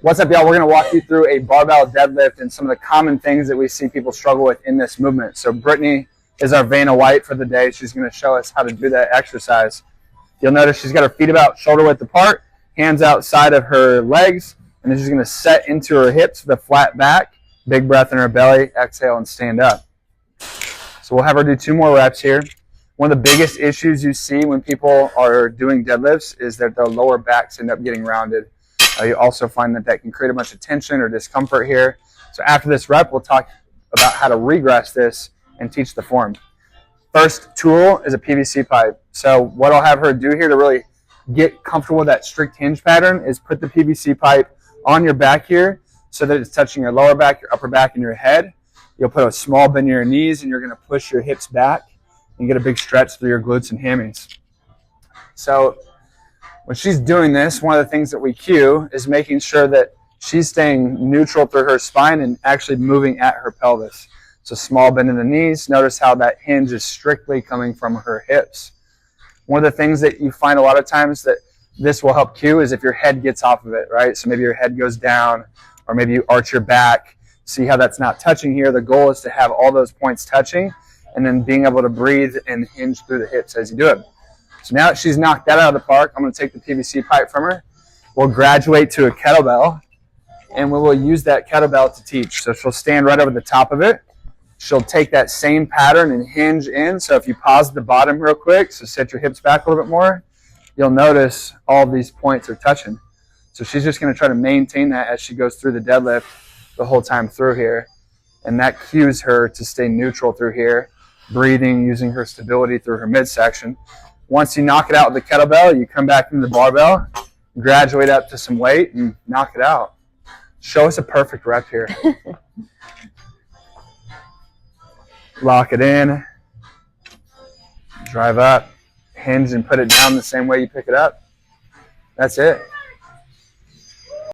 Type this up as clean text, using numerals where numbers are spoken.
What's up, y'all? We're going to walk you through a barbell deadlift and some of the common things that we see people struggle with in this movement. So Brittany is our Vanna White for the day. She's going to show us how to do that exercise. You'll notice she's got her feet about shoulder width apart, hands outside of her legs, and then she's going to set into her hips with a flat back, big breath in her belly, exhale, and stand up. So we'll have her do 2 more reps here. One of the biggest issues you see when people are doing deadlifts is that their lower backs end up getting rounded. You also find that can create a bunch of tension or discomfort here. So after this rep, we'll talk about how to regress this and teach the form. First tool is a PVC pipe. So what I'll have her do here to really get comfortable with that strict hinge pattern is put the PVC pipe on your back here so that it's touching your lower back, your upper back, and your head. You'll put a small bend in your knees and you're going to push your hips back and get a big stretch through your glutes and hammies. So when she's doing this, one of the things that we cue is making sure that she's staying neutral through her spine and actually moving at her pelvis. So small bend in the knees. Notice how that hinge is strictly coming from her hips. One of the things that you find a lot of times that this will help cue is if your head gets off of it, right? So maybe your head goes down or maybe you arch your back. See how that's not touching here? The goal is to have all those points touching and then being able to breathe and hinge through the hips as you do it. So now that she's knocked that out of the park, I'm going to take the PVC pipe from her. We'll graduate to a kettlebell, and we will use that kettlebell to teach. So she'll stand right over the top of it. She'll take that same pattern and hinge in. So if you pause at the bottom real quick, so set your hips back a little bit more, you'll notice all of these points are touching. So she's just going to try to maintain that as she goes through the deadlift the whole time through here. And that cues her to stay neutral through here, breathing, using her stability through her midsection. Once you knock it out with the kettlebell, you come back into the barbell, graduate up to some weight, and knock it out. Show us a perfect rep here. Lock it in, drive up, hinge and put it down the same way you pick it up. That's it.